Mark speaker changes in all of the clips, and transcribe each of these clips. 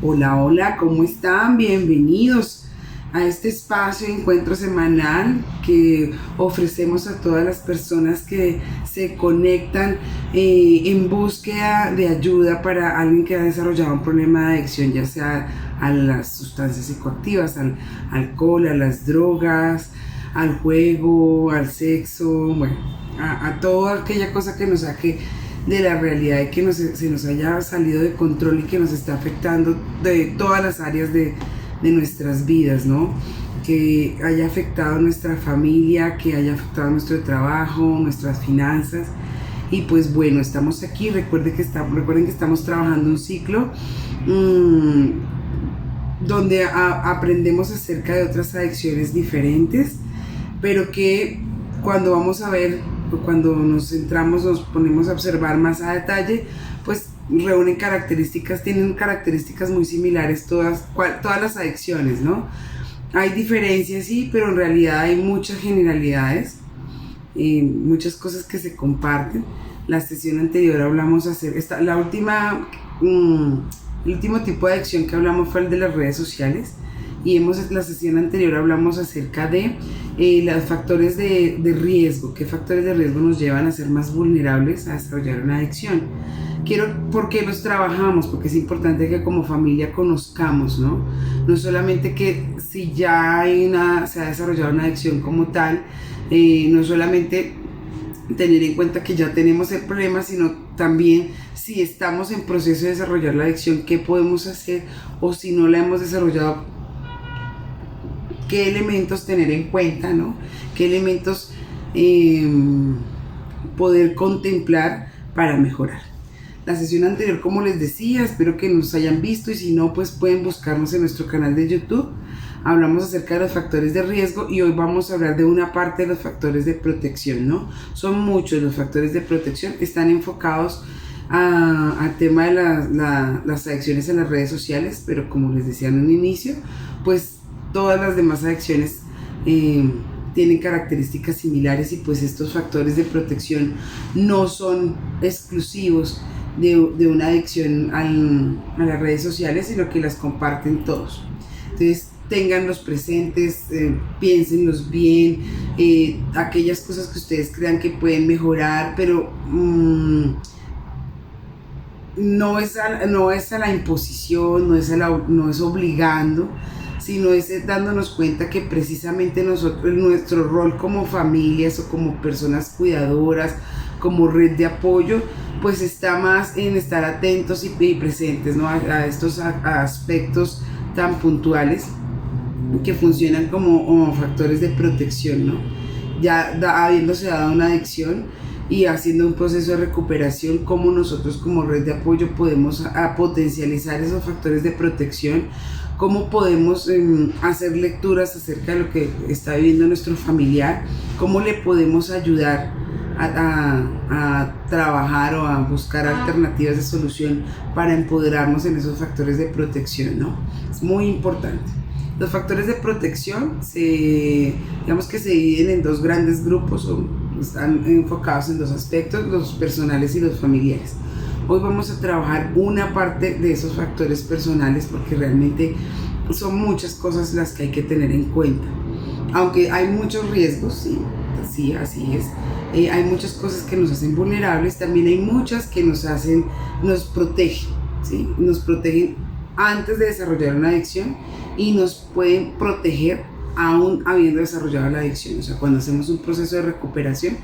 Speaker 1: Hola, hola, ¿cómo están? Bienvenidos a este espacio de encuentro semanal que ofrecemos a todas las personas que se conectan en búsqueda de ayuda para alguien que ha desarrollado un problema de adicción, ya sea a las sustancias psicoactivas, al alcohol, a las drogas, al juego, al sexo, bueno, a toda aquella cosa que nos saque de la realidad y que se nos haya salido de control y que nos está afectando de todas las áreas de nuestras vidas, ¿no? Que haya afectado a nuestra familia, que haya afectado a nuestro trabajo, nuestras finanzas. Y pues bueno, estamos aquí, recuerden que estamos trabajando un ciclo donde aprendemos acerca de otras adicciones diferentes, pero que cuando vamos a ver, cuando nos centramos, nos ponemos a observar más a detalle, pues tienen características muy similares todas las adicciones, ¿no? Hay diferencias, sí, pero en realidad hay muchas generalidades, muchas cosas que se comparten. La sesión anterior hablamos el último tipo de adicción que hablamos fue el de las redes sociales, y la sesión anterior hablamos acerca de los factores de riesgo, qué factores de riesgo nos llevan a ser más vulnerables a desarrollar una adicción. ¿Por qué los trabajamos? Porque es importante que como familia conozcamos, ¿no? No solamente que si ya se ha desarrollado una adicción como tal, no solamente tener en cuenta que ya tenemos el problema, sino también si estamos en proceso de desarrollar la adicción, qué podemos hacer, o si no la hemos desarrollado, qué elementos tener en cuenta, ¿no? Qué elementos poder contemplar para mejorar. La sesión anterior, como les decía, espero que nos hayan visto, y si no, pues pueden buscarnos en nuestro canal de YouTube. Hablamos acerca de los factores de riesgo y hoy vamos a hablar de una parte de los factores de protección, ¿no? Son muchos los factores de protección, están enfocados al tema de las adicciones en las redes sociales, pero como les decía en un inicio, pues todas las demás adicciones tienen características similares, y pues estos factores de protección no son exclusivos de una adicción a las redes sociales, sino que las comparten todos. Entonces, ténganlos presentes, piénsenlos bien, aquellas cosas que ustedes crean que pueden mejorar, pero no es a la imposición, no es obligando, sino es dándonos cuenta que precisamente nuestro rol como familias o como personas cuidadoras, como red de apoyo, pues está más en estar atentos y presentes, ¿no? a estos aspectos tan puntuales que funcionan como factores de protección, ¿no? Ya habiéndose dado una adicción y haciendo un proceso de recuperación, cómo nosotros como red de apoyo podemos potencializar esos factores de protección, cómo podemos hacer lecturas acerca de lo que está viviendo nuestro familiar, cómo le podemos ayudar a trabajar o a buscar alternativas de solución para empoderarnos en esos factores de protección, ¿no? Es muy importante. Los factores de protección digamos que se dividen en dos grandes grupos, o están enfocados en dos aspectos, los personales y los familiares. Hoy vamos a trabajar una parte de esos factores personales, porque realmente son muchas cosas las que hay que tener en cuenta. Aunque hay muchos riesgos, sí, así es. Hay muchas cosas que nos hacen vulnerables, también hay muchas que nos protegen, ¿sí? Nos protegen antes de desarrollar una adicción y nos pueden proteger aún habiendo desarrollado la adicción. O sea, cuando hacemos un proceso de recuperación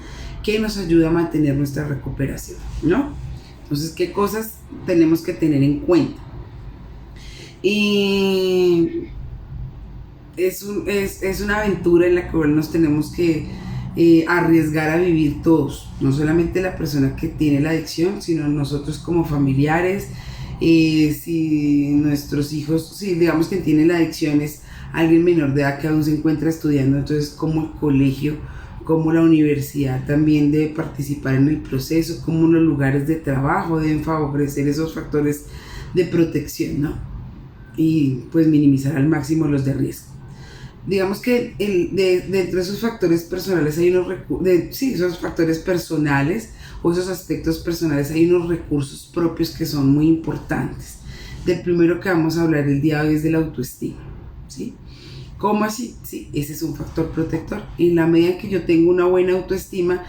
Speaker 1: que nos ayuda a mantener nuestra recuperación, ¿no? Entonces, ¿qué cosas tenemos que tener en cuenta? Y es una aventura en la cual nos tenemos que arriesgar a vivir todos, no solamente la persona que tiene la adicción, sino nosotros como familiares. Si nuestros hijos, si digamos que tienen la adicción, es alguien menor de edad que aún se encuentra estudiando, entonces como el colegio, como la universidad también debe participar en el proceso, como los lugares de trabajo deben favorecer esos factores de protección, ¿no? Y pues minimizar al máximo los de riesgo. Digamos que dentro de esos factores personales hay esos factores personales o esos aspectos personales, hay unos recursos propios que son muy importantes. del primero que vamos a hablar el día de hoy es de la autoestima, ¿sí? ¿Cómo así? Sí, ese es un factor protector. En la medida en que yo tengo una buena autoestima,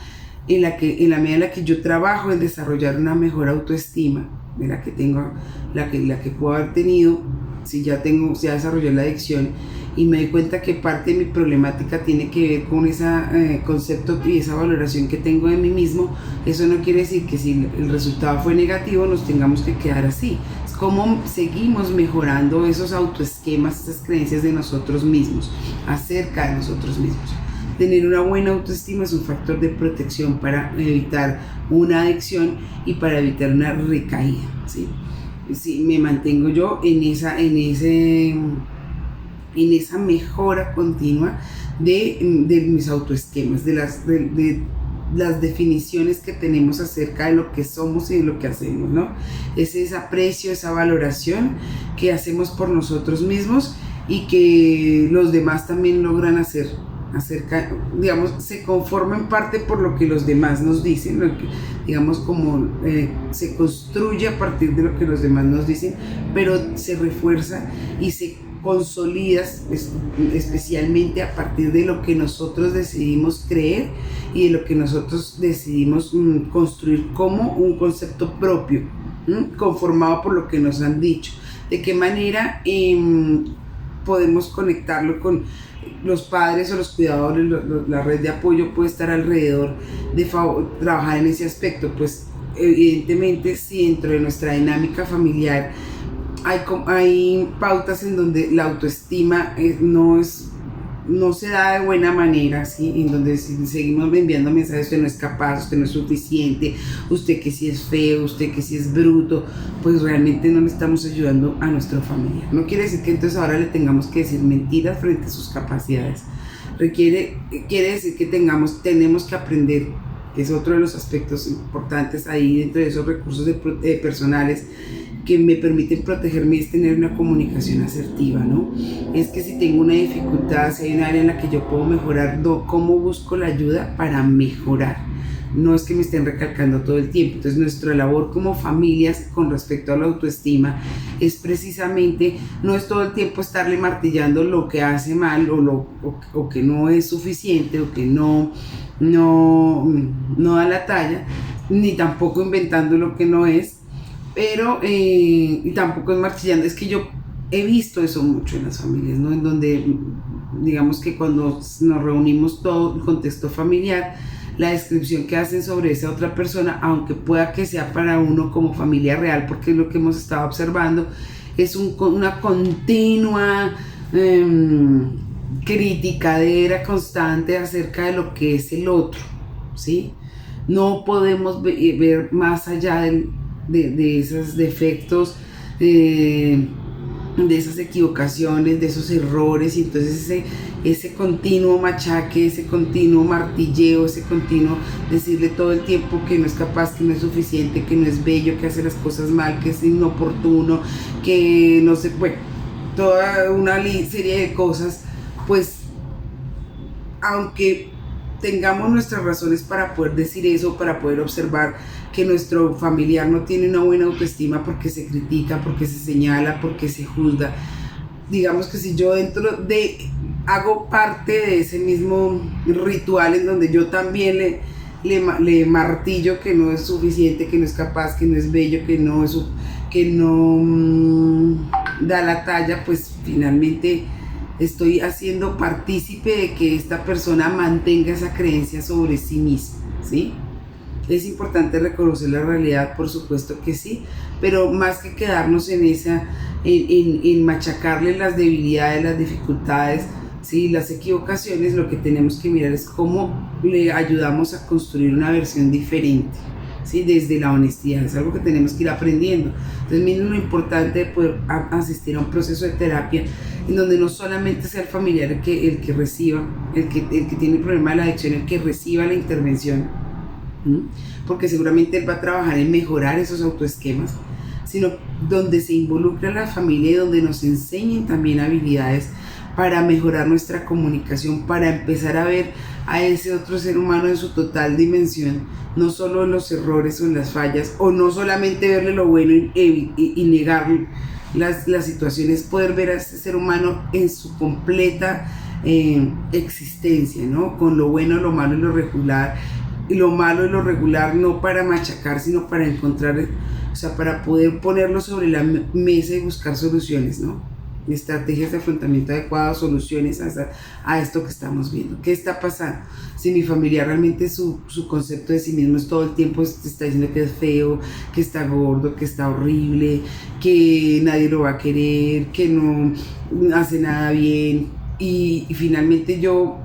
Speaker 1: en la medida en la que yo trabajo en desarrollar una mejor autoestima, de la que tengo, la que puedo haber tenido, si ya desarrollé la adicción y me doy cuenta que parte de mi problemática tiene que ver con ese concepto y esa valoración que tengo de mí mismo, eso no quiere decir que si el resultado fue negativo nos tengamos que quedar así. Es como seguimos mejorando esos autoesquemas, esas creencias de nosotros mismos, acerca de nosotros mismos. Tener una buena autoestima es un factor de protección para evitar una adicción y para evitar una recaída, ¿sí? Si me mantengo yo en esa mejora continua de mis autoesquemas, de las definiciones que tenemos acerca de lo que somos y de lo que hacemos, ¿no? Es ese aprecio, esa valoración que hacemos por nosotros mismos y que los demás también logran hacer acerca, digamos, se conforma en parte por lo que los demás nos dicen, lo que, digamos, como se construye a partir de lo que los demás nos dicen, pero se refuerza y se consolida especialmente a partir de lo que nosotros decidimos creer y de lo que nosotros decidimos construir como un concepto propio, conformado por lo que nos han dicho. De qué manera podemos conectarlo con los padres o los cuidadores, la red de apoyo puede estar alrededor de trabajar en ese aspecto. Pues evidentemente si dentro de nuestra dinámica familiar hay pautas en donde la autoestima no se da de buena manera, ¿sí? En donde seguimos enviando mensajes: usted no es capaz, usted no es suficiente, usted que sí es feo, usted que sí es bruto, pues realmente no le estamos ayudando a nuestra familia. No quiere decir que entonces ahora le tengamos que decir mentiras frente a sus capacidades. Quiere decir que tenemos que aprender, que es otro de los aspectos importantes ahí dentro de esos recursos personales que me permiten protegerme, es tener una comunicación asertiva, ¿no? Es que si tengo una dificultad, si hay un área en la que yo puedo mejorar, ¿cómo busco la ayuda para mejorar? No es que me estén recalcando todo el tiempo. Entonces nuestra labor como familias con respecto a la autoestima es precisamente, no es todo el tiempo estarle martillando lo que hace mal o que no es suficiente o que no da la talla, ni tampoco inventando lo que no es, pero y tampoco es martillando. Es que yo he visto eso mucho en las familias, ¿no? En donde, digamos que cuando nos reunimos todo el contexto familiar, la descripción que hacen sobre esa otra persona, aunque pueda que sea para uno como familia real, porque es lo que hemos estado observando, es una continua criticadera constante acerca de lo que es el otro, ¿sí? No podemos ver más allá de esos defectos, de esas equivocaciones, de esos errores, y entonces ese continuo machaque, ese continuo martilleo, ese continuo decirle todo el tiempo que no es capaz, que no es suficiente, que no es bello, que hace las cosas mal, que es inoportuno, que no sé, bueno, toda una serie de cosas, pues aunque tengamos nuestras razones para poder decir eso, para poder observar que nuestro familiar no tiene una buena autoestima porque se critica, porque se señala, porque se juzga, digamos que si yo hago parte de ese mismo ritual en donde yo también le martillo que no es suficiente, que no es capaz, que no es bello, que no da la talla, pues finalmente estoy haciendo partícipe de que esta persona mantenga esa creencia sobre sí misma, ¿sí? Es importante reconocer la realidad, por supuesto que sí, pero más que quedarnos en machacarle las debilidades, las dificultades, ¿sí?, las equivocaciones, lo que tenemos que mirar es cómo le ayudamos a construir una versión diferente, ¿sí?, desde la honestidad. Es algo que tenemos que ir aprendiendo. Entonces, miren lo importante de poder asistir a un proceso de terapia en donde no solamente sea el familiar el que reciba, el que tiene el problema de la adicción, el que reciba la intervención, porque seguramente él va a trabajar en mejorar esos autoesquemas, sino donde se involucra la familia y donde nos enseñen también habilidades para mejorar nuestra comunicación, para empezar a ver a ese otro ser humano en su total dimensión, no solo en los errores o en las fallas, o no solamente verle lo bueno y negar las situaciones, poder ver a este ser humano en su completa existencia, ¿no? Con lo bueno, lo malo y lo regular. Y lo malo y lo regular no para machacar, sino para encontrar, o sea, para poder ponerlo sobre la mesa y buscar soluciones, ¿no? Estrategias de afrontamiento adecuadas, soluciones a esto que estamos viendo. ¿Qué está pasando? Si mi familiar realmente su concepto de sí mismo es todo el tiempo te está diciendo que es feo, que está gordo, que está horrible, que nadie lo va a querer, que no hace nada bien, y finalmente yo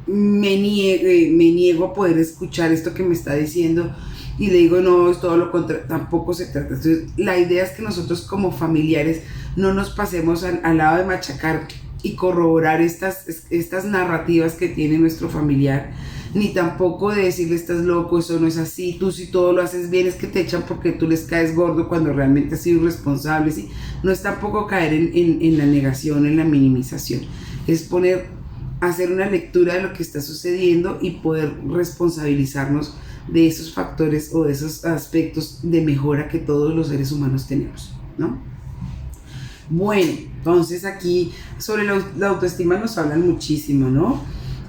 Speaker 1: me niego a poder escuchar esto que me está diciendo y le digo no, es todo lo contrario, tampoco se trata. Entonces la idea es que nosotros como familiares no nos pasemos al lado de machacar y corroborar estas narrativas que tiene nuestro familiar, ni tampoco de decirle estás loco, eso no es así, tú si todo lo haces bien es que te echan porque tú les caes gordo cuando realmente has sido irresponsable, ¿sí? No es tampoco caer en la negación, en la minimización, es hacer una lectura de lo que está sucediendo y poder responsabilizarnos de esos factores o de esos aspectos de mejora que todos los seres humanos tenemos, ¿no? Bueno, entonces aquí sobre la autoestima nos hablan muchísimo, ¿no?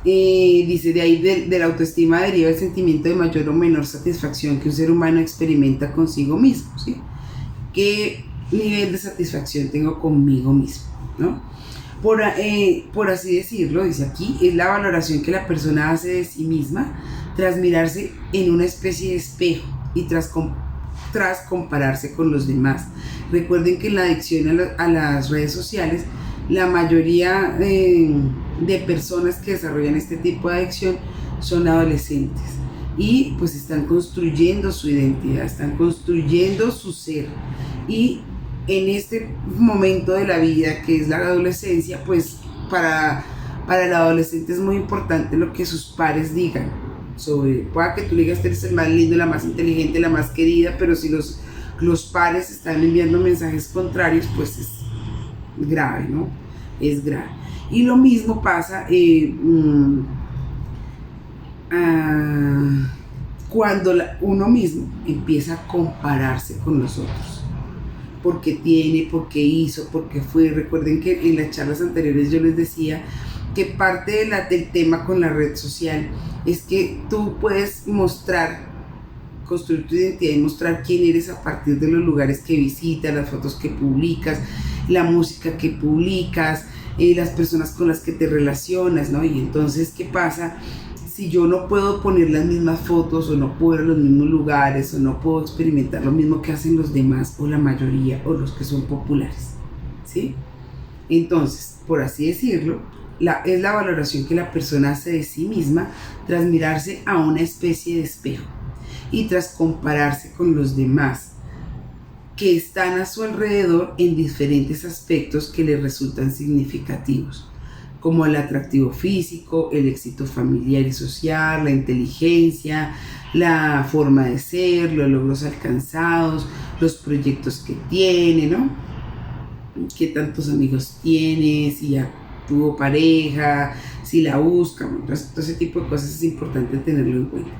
Speaker 1: Dice, de ahí de la autoestima deriva el sentimiento de mayor o menor satisfacción que un ser humano experimenta consigo mismo, ¿sí? ¿Qué nivel de satisfacción tengo conmigo mismo, ¿no? Por así decirlo, dice aquí, es la valoración que la persona hace de sí misma tras mirarse en una especie de espejo y tras compararse con los demás. Recuerden que en la adicción a las redes sociales, la mayoría de personas que desarrollan este tipo de adicción son adolescentes y pues están construyendo su identidad, están construyendo su ser, y en este momento de la vida que es la adolescencia, pues para el adolescente es muy importante lo que sus pares digan pueda que tú digas que eres el más lindo, la más inteligente, la más querida, pero si los pares están enviando mensajes contrarios, pues es grave, ¿no? Es grave. Y lo mismo pasa cuando uno mismo empieza a compararse con los otros. Porque tiene, porque hizo, porque fue. Recuerden que en las charlas anteriores yo les decía que parte del tema con la red social es que tú puedes construir tu identidad y mostrar quién eres a partir de los lugares que visitas, las fotos que publicas, la música que publicas, las personas con las que te relacionas, ¿no? Y entonces, ¿qué pasa? Si yo no puedo poner las mismas fotos, o no puedo ir a los mismos lugares, o no puedo experimentar lo mismo que hacen los demás, o la mayoría, o los que son populares, ¿sí? Entonces, por así decirlo, es la valoración que la persona hace de sí misma tras mirarse a una especie de espejo y tras compararse con los demás que están a su alrededor en diferentes aspectos que le resultan significativos, como el atractivo físico, el éxito familiar y social, la inteligencia, la forma de ser, los logros alcanzados, los proyectos que tiene, ¿no? ¿Qué tantos amigos tiene? Si ya tuvo pareja, si la busca, todo ese tipo de cosas es importante tenerlo en cuenta.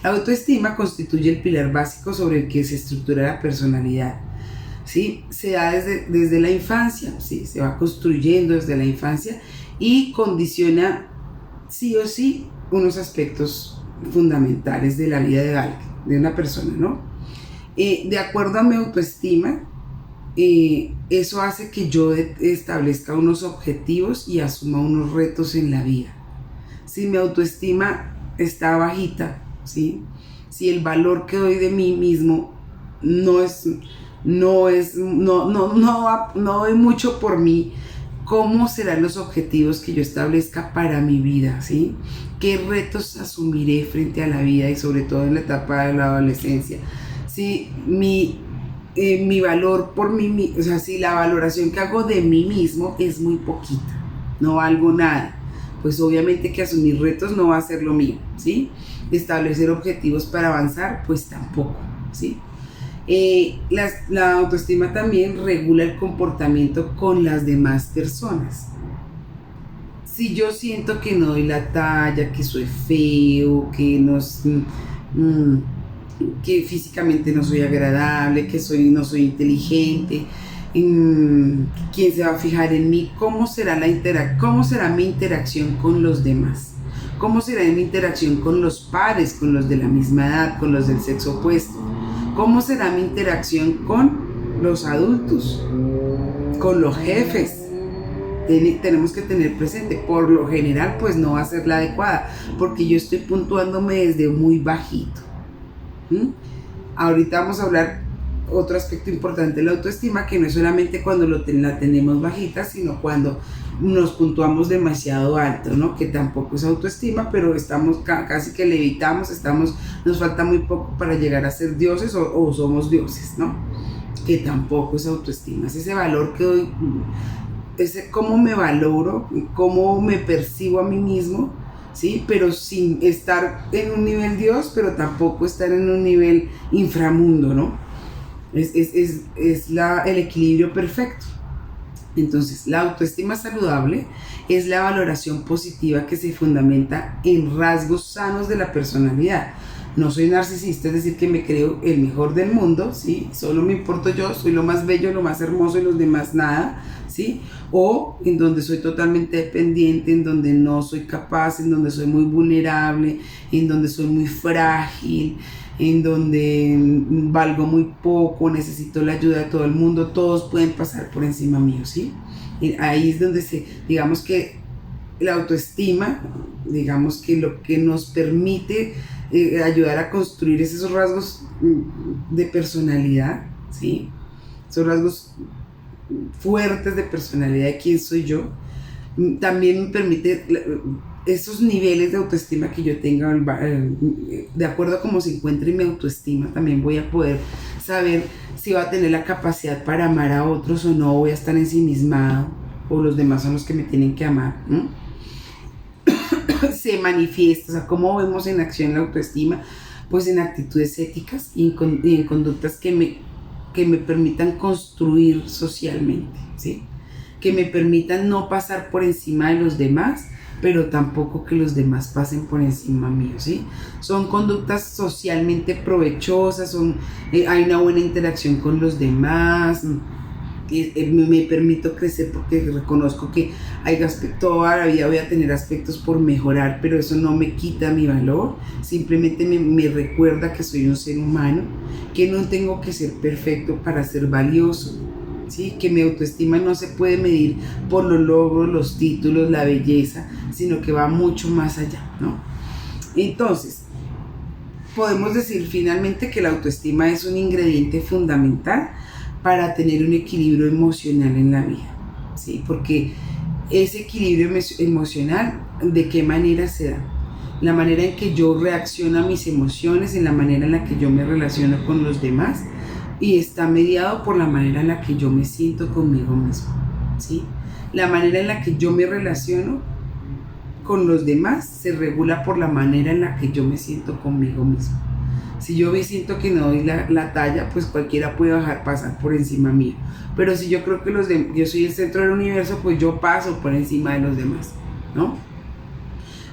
Speaker 1: La autoestima constituye el pilar básico sobre el que se estructura la personalidad, ¿sí? Se da desde la infancia, ¿sí? Se va construyendo desde la infancia y condiciona sí o sí unos aspectos fundamentales de la vida de una persona, ¿no? De acuerdo a mi autoestima, eso hace que yo establezca unos objetivos y asuma unos retos en la vida. Si mi autoestima está bajita, ¿sí? Si el valor que doy de mí mismo no doy mucho por mí, ¿cómo serán los objetivos que yo establezca para mi vida, ¿sí? ¿Qué retos asumiré frente a la vida y sobre todo en la etapa de la adolescencia? Si mi valor por mí, o sea, si la valoración que hago de mí mismo es muy poquita, no valgo nada, pues obviamente que asumir retos no va a ser lo mío, ¿sí? Establecer objetivos para avanzar, pues tampoco, ¿sí? La autoestima también regula el comportamiento con las demás personas, Si yo siento que no doy la talla, que soy feo, que físicamente no soy agradable, no soy inteligente, ¿quién se va a fijar en mí? ¿Cómo será mi interacción con los demás? ¿Cómo será mi interacción con los pares, con los de la misma edad, con los del sexo opuesto? ¿Cómo será mi interacción con los adultos, con los jefes? Tenemos que tener presente, por lo general pues no va a ser la adecuada, porque yo estoy puntuándome desde muy bajito. Ahorita vamos a hablar otro aspecto importante de la autoestima, que no es solamente cuando la tenemos bajita, sino cuando nos puntuamos demasiado alto, ¿no? Que tampoco es autoestima, pero estamos casi que levitamos, nos falta muy poco para llegar a ser dioses o somos dioses, ¿no? Que tampoco es autoestima, es ese valor que doy, cómo me valoro, cómo me percibo a mí mismo, ¿sí? Pero sin estar en un nivel Dios, pero tampoco estar en un nivel inframundo, ¿no? Es el equilibrio perfecto. Entonces, la autoestima saludable es la valoración positiva que se fundamenta en rasgos sanos de la personalidad. No soy narcisista, es decir, que me creo el mejor del mundo, ¿sí? Solo me importo yo, soy lo más bello, lo más hermoso y los demás nada, ¿sí? O en donde soy totalmente dependiente, en donde no soy capaz, en donde soy muy vulnerable, en donde soy muy frágil, en donde valgo muy poco, necesito la ayuda de todo el mundo, todos pueden pasar por encima mío, ¿sí? Y ahí es donde digamos que la autoestima, digamos que lo que nos permite ayudar a construir esos rasgos de personalidad, ¿sí? Esos rasgos fuertes de personalidad de quién soy yo, también me permite esos niveles de autoestima que yo tenga, de acuerdo a cómo se encuentre mi autoestima, también voy a poder saber si va a tener la capacidad para amar a otros o no, voy a estar ensimismado, o los demás son los que me tienen que amar, ¿no? Se manifiesta, o sea, ¿cómo vemos en acción la autoestima? Pues en actitudes éticas y en conductas que me permitan construir socialmente, ¿sí? Que me permitan no pasar por encima de los demás, pero tampoco que los demás pasen por encima mío, ¿sí? Son conductas socialmente provechosas, hay una buena interacción con los demás, me permito crecer porque reconozco que toda la vida voy a tener aspectos por mejorar, pero eso no me quita mi valor, simplemente me recuerda que soy un ser humano, que no tengo que ser perfecto para ser valioso, ¿sí? Que mi autoestima no se puede medir por los logros, los títulos, la belleza, sino que va mucho más allá, ¿no? Entonces, podemos decir finalmente que la autoestima es un ingrediente fundamental para tener un equilibrio emocional en la vida, ¿sí? Porque ese equilibrio emocional, ¿de qué manera se da? La manera en que yo reacciono a mis emociones, en la manera en la que yo me relaciono con los demás, y está mediado por la manera en la que yo me siento conmigo mismo, ¿sí? La manera en la que yo me relaciono con los demás se regula por la manera en la que yo me siento conmigo mismo. Si yo siento que no doy la talla, pues cualquiera puede pasar por encima mío. Pero si yo creo que yo soy el centro del universo, pues yo paso por encima de los demás, ¿no?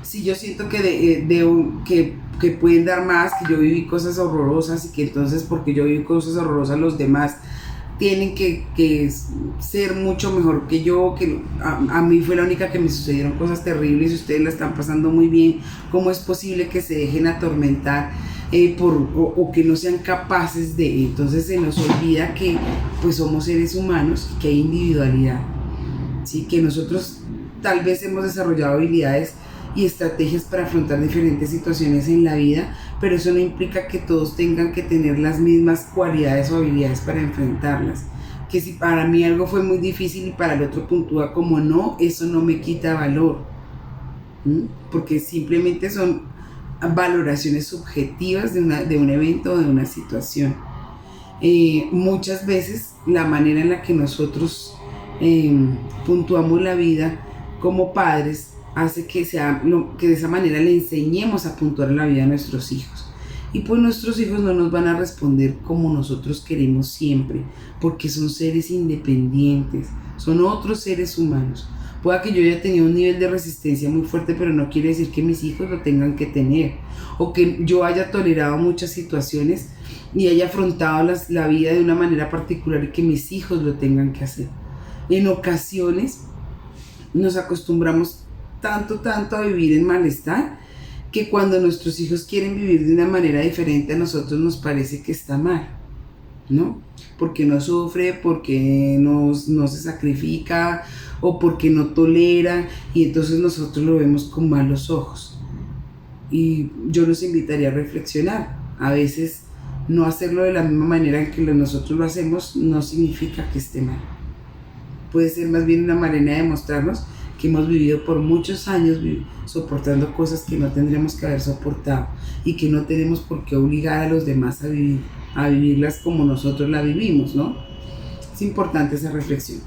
Speaker 1: Si yo siento que pueden dar más, que yo viví cosas horrorosas y que entonces porque yo viví cosas horrorosas los demás tienen que ser mucho mejor que yo, que a mí fue la única que me sucedieron cosas terribles y ustedes la están pasando muy bien, ¿cómo es posible que se dejen atormentar o que no sean capaces de? Entonces se nos olvida que pues somos seres humanos y que hay individualidad, ¿sí? Que nosotros tal vez hemos desarrollado habilidades y estrategias para afrontar diferentes situaciones en la vida, pero eso no implica que todos tengan que tener las mismas cualidades o habilidades para enfrentarlas. Que si para mí algo fue muy difícil y para el otro puntúa como no, eso no me quita valor, porque simplemente son valoraciones subjetivas de un evento o de una situación. Muchas veces la manera en la que nosotros puntuamos la vida como padres hace que de esa manera le enseñemos a puntuar la vida a nuestros hijos. Y pues nuestros hijos no nos van a responder como nosotros queremos siempre, porque son seres independientes, son otros seres humanos. Pueda que yo haya tenido un nivel de resistencia muy fuerte, pero no quiere decir que mis hijos lo tengan que tener. O que yo haya tolerado muchas situaciones y haya afrontado la vida de una manera particular y que mis hijos lo tengan que hacer. En ocasiones nos acostumbramos tanto a vivir en malestar que cuando nuestros hijos quieren vivir de una manera diferente a nosotros nos parece que está mal, ¿no? Porque no sufre, porque no se sacrifica o porque no tolera, y entonces nosotros lo vemos con malos ojos. Y yo los invitaría a reflexionar. A veces no hacerlo de la misma manera en que nosotros lo hacemos no significa que esté mal. Puede ser más bien una manera de mostrarnos que hemos vivido por muchos años soportando cosas que no tendríamos que haber soportado y que no tenemos por qué obligar a los demás a vivirlas como nosotros la vivimos, ¿no? Es importante esa reflexión.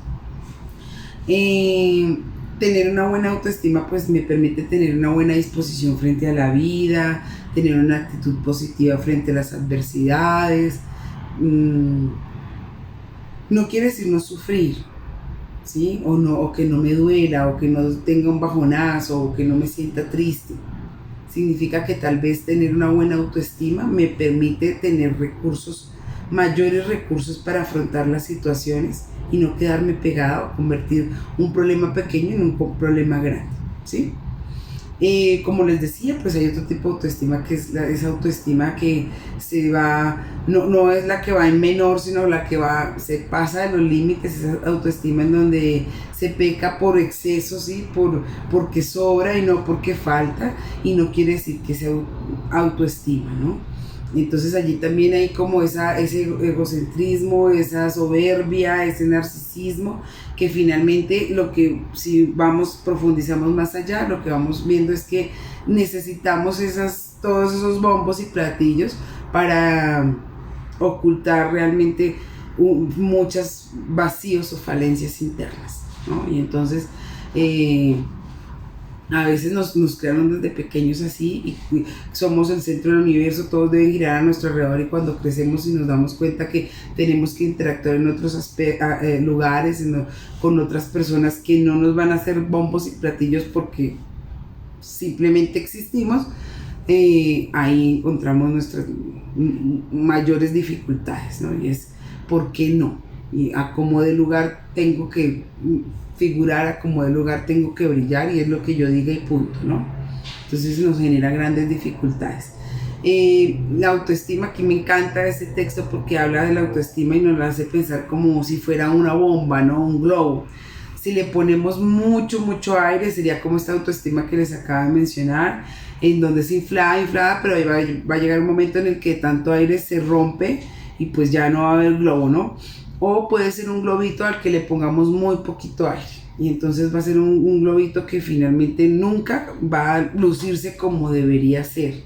Speaker 1: Tener una buena autoestima pues me permite tener una buena disposición frente a la vida, tener una actitud positiva frente a las adversidades. No quiere decir no sufrir, ¿sí? O que no me duela, o que no tenga un bajonazo, o que no me sienta triste. Significa que tal vez tener una buena autoestima me permite tener mayores recursos para afrontar las situaciones y no quedarme pegado a convertir un problema pequeño en un problema grande, ¿sí? Como les decía, pues hay otro tipo de autoestima que es esa autoestima que no es la que va en menor, sino la que se pasa de los límites, esa autoestima en donde se peca por exceso, ¿sí? Porque sobra y no porque falta, y no quiere decir que sea autoestima, ¿no? Entonces allí también hay como ese egocentrismo, esa soberbia, ese narcisismo, que finalmente si profundizamos más allá, lo que vamos viendo es que necesitamos todos esos bombos y platillos para ocultar realmente muchos vacíos o falencias internas, ¿no? Y entonces a veces nos crearon desde pequeños así y somos el centro del universo, todos deben girar a nuestro alrededor, y cuando crecemos y nos damos cuenta que tenemos que interactuar en otros lugares, con otras personas que no nos van a hacer bombos y platillos porque simplemente existimos, ahí encontramos nuestras mayores dificultades, ¿no? Y es ¿por qué no? Y a como de lugar tengo que figurar, a como de lugar tengo que brillar, y es lo que yo diga y punto, ¿no? Entonces nos genera grandes dificultades. La autoestima, aquí me encanta este texto porque habla de la autoestima y nos la hace pensar como si fuera una bomba, ¿no? Un globo. Si le ponemos mucho aire, sería como esta autoestima que les acabo de mencionar, en donde es inflada, pero ahí va a llegar un momento en el que tanto aire se rompe y pues ya no va a haber globo, ¿no? O puede ser un globito al que le pongamos muy poquito aire, y entonces va a ser un globito que finalmente nunca va a lucirse como debería ser,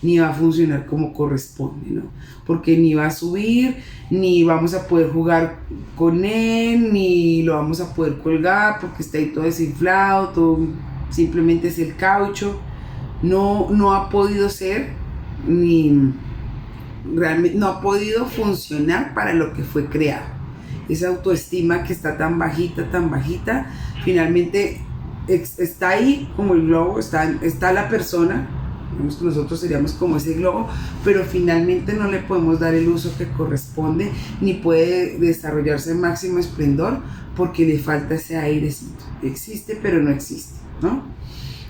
Speaker 1: ni va a funcionar como corresponde, ¿no? Porque ni va a subir, ni vamos a poder jugar con él, ni lo vamos a poder colgar porque está ahí todo desinflado, todo simplemente es el caucho. No ha podido ser, ni realmente no ha podido funcionar para lo que fue creado. Esa autoestima que está tan bajita, finalmente está ahí como el globo, está la persona, digamos que nosotros seríamos como ese globo, pero finalmente no le podemos dar el uso que corresponde, ni puede desarrollarse en máximo esplendor porque le falta ese airecito. Existe, pero no existe, ¿no?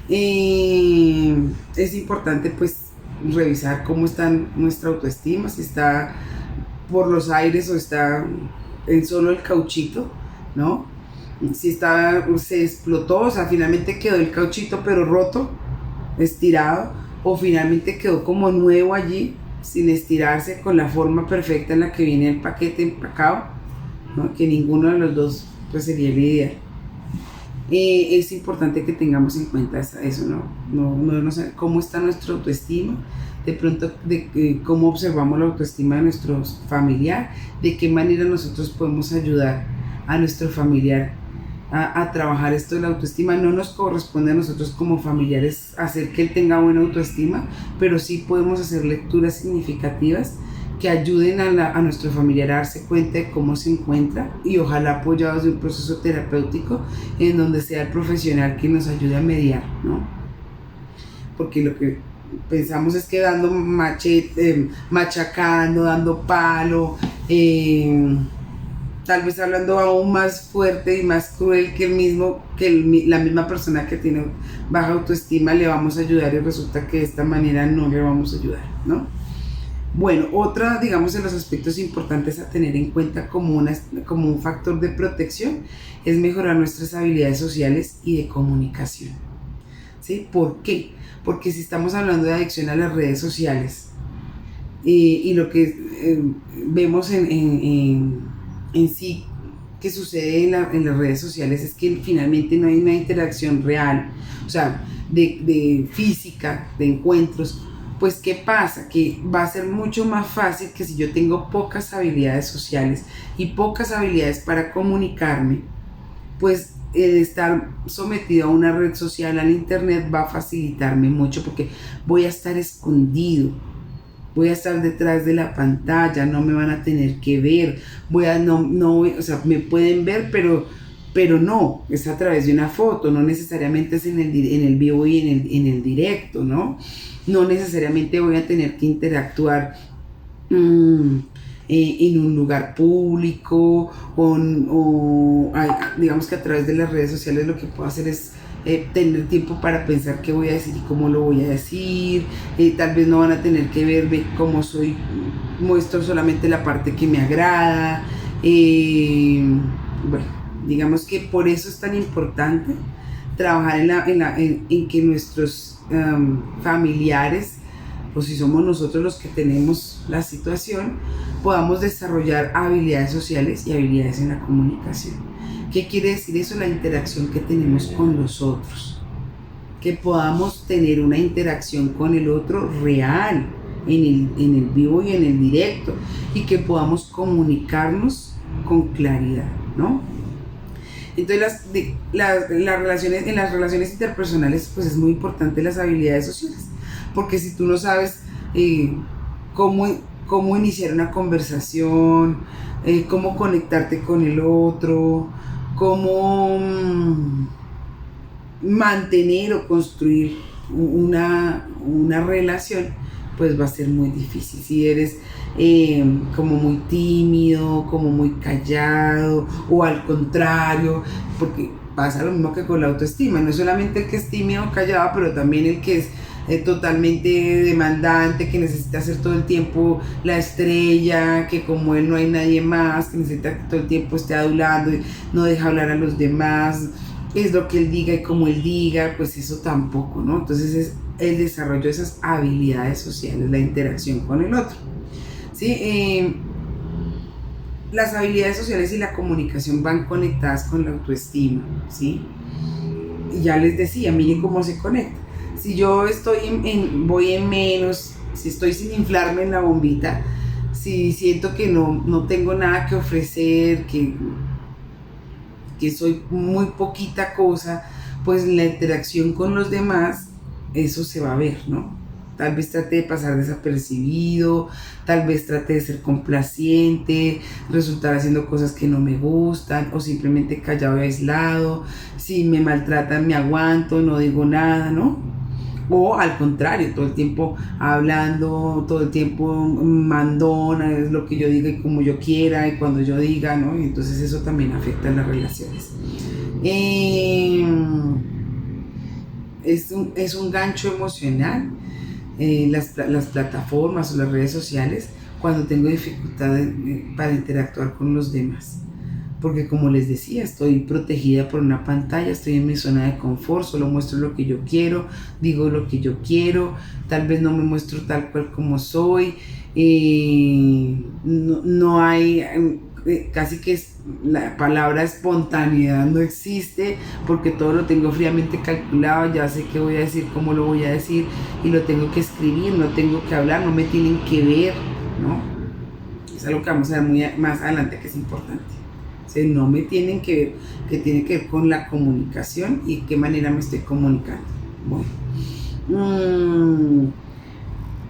Speaker 1: Es importante pues revisar cómo está nuestra autoestima, si está por los aires o está en solo el cauchito, ¿no? Si se explotó, o sea, finalmente quedó el cauchito pero roto, estirado, o finalmente quedó como nuevo allí, sin estirarse, con la forma perfecta en la que viene el paquete empacado, ¿no? Que ninguno de los dos pues sería el ideal. Es importante que tengamos en cuenta eso, no sé cómo está nuestra autoestima, de pronto cómo observamos la autoestima de nuestro familiar, de qué manera nosotros podemos ayudar a nuestro familiar a trabajar esto de la autoestima. No nos corresponde a nosotros como familiares hacer que él tenga buena autoestima, pero sí podemos hacer lecturas significativas que ayuden a nuestro familiar a darse cuenta de cómo se encuentra y ojalá apoyados de un proceso terapéutico en donde sea el profesional que nos ayude a mediar, ¿no? Porque lo que pensamos es que dando machete, machacando, dando palo, tal vez hablando aún más fuerte y más cruel que la misma persona que tiene baja autoestima le vamos a ayudar, y resulta que de esta manera no le vamos a ayudar, ¿no? Bueno, otra, digamos, de los aspectos importantes a tener en cuenta como un factor de protección es mejorar nuestras habilidades sociales y de comunicación, ¿sí? ¿Por qué? Porque si estamos hablando de adicción a las redes sociales y lo que vemos en sí que sucede en las redes sociales es que finalmente no hay una interacción real, o sea, de física, de encuentros. Pues ¿qué pasa? Que va a ser mucho más fácil que si yo tengo pocas habilidades sociales y pocas habilidades para comunicarme, pues el estar sometido a una red social, al internet, va a facilitarme mucho porque voy a estar escondido, voy a estar detrás de la pantalla, no me van a tener que ver, o sea, me pueden ver, pero no, es a través de una foto, no necesariamente es en el vivo y en el directo, ¿no? No necesariamente voy a tener que interactuar en un lugar público digamos que a través de las redes sociales lo que puedo hacer es tener tiempo para pensar qué voy a decir y cómo lo voy a decir. Tal vez no van a tener que verme cómo soy, muestro solamente la parte que me agrada. Bueno, digamos que por eso es tan importante trabajar en que nuestros familiares, o si somos nosotros los que tenemos la situación, podamos desarrollar habilidades sociales y habilidades en la comunicación. ¿Qué quiere decir eso? La interacción que tenemos con los otros, que podamos tener una interacción con el otro real, en el vivo y en el directo, y que podamos comunicarnos con claridad, ¿no? Entonces en las relaciones interpersonales pues es muy importante las habilidades sociales, porque si tú no sabes cómo iniciar una conversación, cómo conectarte con el otro, cómo mantener o construir una relación, pues va a ser muy difícil. Si eres como muy tímido, como muy callado, o al contrario, porque pasa lo mismo que con la autoestima, no es solamente el que es tímido o callado, pero también el que es totalmente demandante, que necesita hacer todo el tiempo la estrella, que como él no hay nadie más, que necesita que todo el tiempo esté adulando y no deja hablar a los demás, es lo que él diga y como él diga, pues eso tampoco, ¿no? Entonces es el desarrollo de esas habilidades sociales, la interacción con el otro, ¿sí? Las habilidades sociales y la comunicación van conectadas con la autoestima, ¿sí? Y ya les decía, miren cómo se conecta. Si yo voy en menos, si estoy sin inflarme en la bombita, si siento que no tengo nada que ofrecer, que soy muy poquita cosa, pues la interacción con los demás, eso se va a ver, ¿no? Tal vez trate de pasar desapercibido, tal vez trate de ser complaciente, resultar haciendo cosas que no me gustan, o simplemente callado y aislado. Si me maltratan, me aguanto, no digo nada, ¿no? O al contrario, todo el tiempo hablando, todo el tiempo mandona, es lo que yo diga y como yo quiera y cuando yo diga, ¿no? Y entonces eso también afecta a las relaciones. Es un gancho emocional, las plataformas o las redes sociales, cuando tengo dificultad para interactuar con los demás. Porque como les decía, estoy protegida por una pantalla, estoy en mi zona de confort, solo muestro lo que yo quiero, digo lo que yo quiero, tal vez no me muestro tal cual como soy, no hay, casi que la palabra espontaneidad no existe, porque todo lo tengo fríamente calculado, ya sé qué voy a decir, cómo lo voy a decir, y lo tengo que escribir, no tengo que hablar, no me tienen que ver, ¿no? Es algo que vamos a ver más adelante que es importante. O sea, no me tienen que ver, que tiene que ver con la comunicación y qué manera me estoy comunicando. Bueno,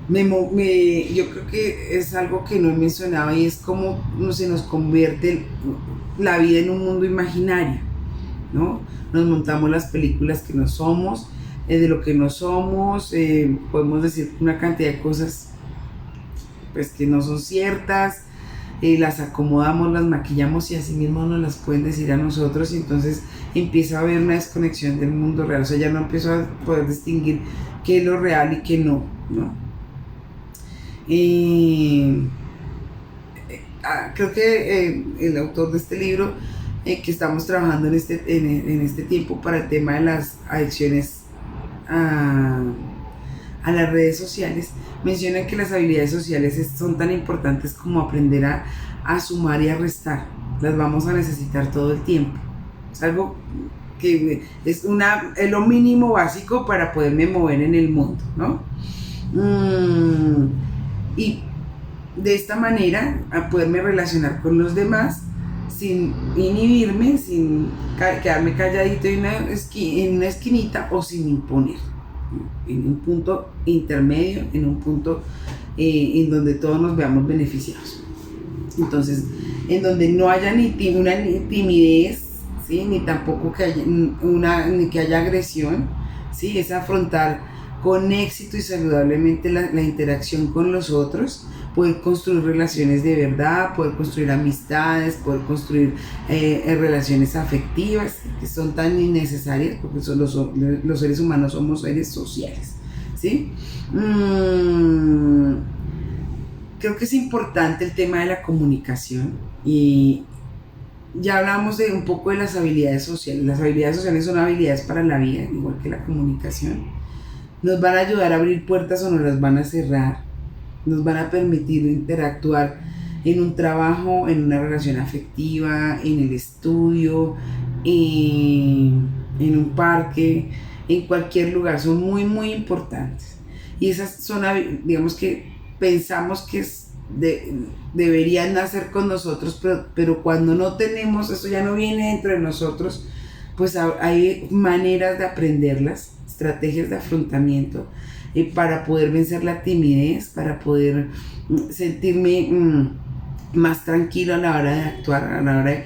Speaker 1: yo creo que es algo que no he mencionado y es como se nos convierte la vida en un mundo imaginario, ¿no? Nos montamos las películas que no somos, de lo que no somos, podemos decir una cantidad de cosas pues que no son ciertas, las acomodamos, las maquillamos y así mismo nos las pueden decir a nosotros y entonces empieza a haber una desconexión del mundo real, o sea, ya no empiezo a poder distinguir qué es lo real y qué no, ¿no? Creo que el autor de este libro que estamos trabajando en este tiempo para el tema de las adicciones a las redes sociales, menciona que las habilidades sociales son tan importantes como aprender a sumar y a restar. Las vamos a necesitar todo el tiempo. Es algo que es lo mínimo básico para poderme mover en el mundo, ¿no? Y de esta manera a poderme relacionar con los demás sin inhibirme, sin quedarme calladito en una esquinita o sin imponer, en un punto intermedio, en un punto en donde todos nos veamos beneficiados. Entonces, en donde no haya ni timidez, ¿sí? Ni tampoco que haya ni que haya agresión, ¿sí? Es afrontar con éxito y saludablemente la interacción con los otros, poder construir relaciones de verdad, poder construir amistades, poder construir relaciones afectivas que son tan necesarias porque los seres humanos somos seres sociales, ¿sí? Creo que es importante el tema de la comunicación y ya hablamos de un poco de las habilidades sociales. Las habilidades sociales son habilidades para la vida, igual que la comunicación. Nos van a ayudar a abrir puertas o nos las van a cerrar. Nos van a permitir interactuar en un trabajo, en una relación afectiva, en el estudio, en un parque, en cualquier lugar. Son muy, muy importantes. Y esas son, digamos que pensamos que deberían nacer con nosotros, pero cuando no tenemos, eso ya no viene dentro de nosotros, pues hay maneras de aprenderlas, estrategias de afrontamiento para poder vencer la timidez, para poder sentirme más tranquilo a la hora de actuar, a la hora de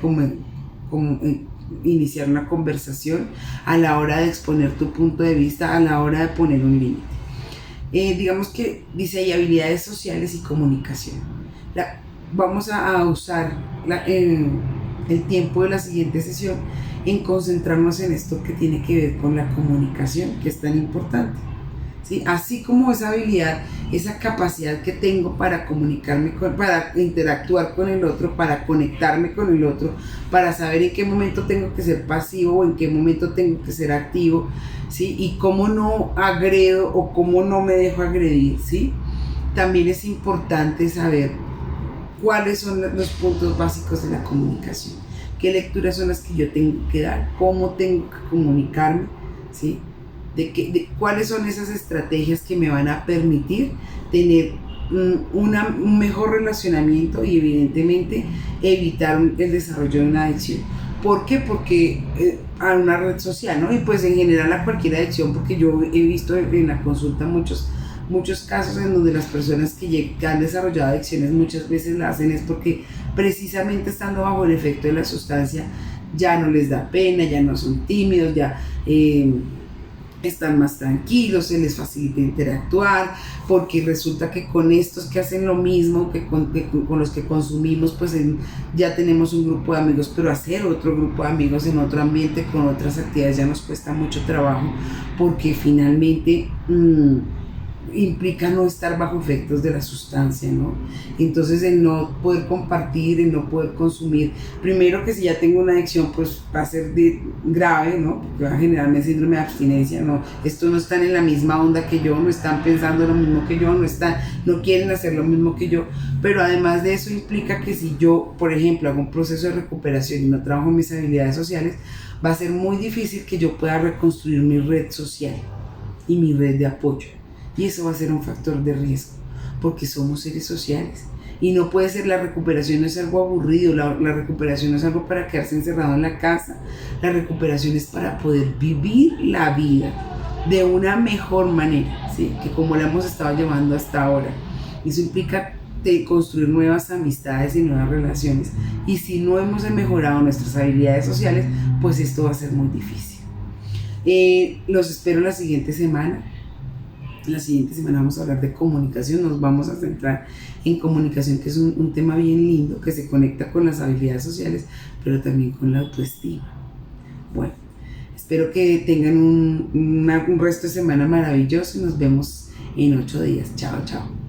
Speaker 1: iniciar una conversación, a la hora de exponer tu punto de vista, a la hora de poner un límite. Digamos que dice ahí habilidades sociales y comunicación. Vamos a usar el tiempo de la siguiente sesión en concentrarnos en esto que tiene que ver con la comunicación, que es tan importante, ¿sí? Así como esa habilidad, esa capacidad que tengo para comunicarme, para interactuar con el otro, para conectarme con el otro, para saber en qué momento tengo que ser pasivo o en qué momento tengo que ser activo, ¿sí? Y cómo no agredo o cómo no me dejo agredir, ¿sí? También es importante saber cuáles son los puntos básicos de la comunicación, qué lecturas son las que yo tengo que dar, cómo tengo que comunicarme, ¿sí? De cuáles son esas estrategias que me van a permitir tener un mejor relacionamiento y evidentemente evitar el desarrollo de una adicción. ¿Por qué? Porque a una red social, ¿no? Y pues en general a cualquier adicción, porque yo he visto en la consulta muchos casos en donde las personas que han desarrollado adicciones muchas veces la hacen es porque precisamente estando bajo el efecto de la sustancia ya no les da pena, ya no son tímidos, ya están más tranquilos, se les facilita interactuar, porque resulta que con estos que hacen lo mismo que con los que consumimos, pues ya tenemos un grupo de amigos, pero hacer otro grupo de amigos en otro ambiente, con otras actividades, ya nos cuesta mucho trabajo, porque finalmente implica no estar bajo efectos de la sustancia, ¿no? Entonces el no poder compartir, el no poder consumir, primero que si ya tengo una adicción pues va a ser grave, ¿no? Porque va a generarme síndrome de abstinencia, ¿no? Estos no están en la misma onda que yo, no están pensando lo mismo que yo, no quieren hacer lo mismo que yo, pero además de eso implica que si yo, por ejemplo, hago un proceso de recuperación y no trabajo mis habilidades sociales, va a ser muy difícil que yo pueda reconstruir mi red social y mi red de apoyo. Y eso va a ser un factor de riesgo, porque somos seres sociales. Y no puede ser, la recuperación no es algo aburrido, la recuperación no es algo para quedarse encerrado en la casa. La recuperación es para poder vivir la vida, de una mejor manera, ¿sí? Que como la hemos estado llevando hasta ahora. Eso implica de construir nuevas amistades y nuevas relaciones. Y si no hemos mejorado nuestras habilidades sociales, pues esto va a ser muy difícil. Los espero la siguiente semana. La siguiente semana vamos a hablar de comunicación, nos vamos a centrar en comunicación, que es un tema bien lindo, que se conecta con las habilidades sociales, pero también con la autoestima. Bueno, espero que tengan un resto de semana maravilloso y nos vemos en 8 días. Chao, chao.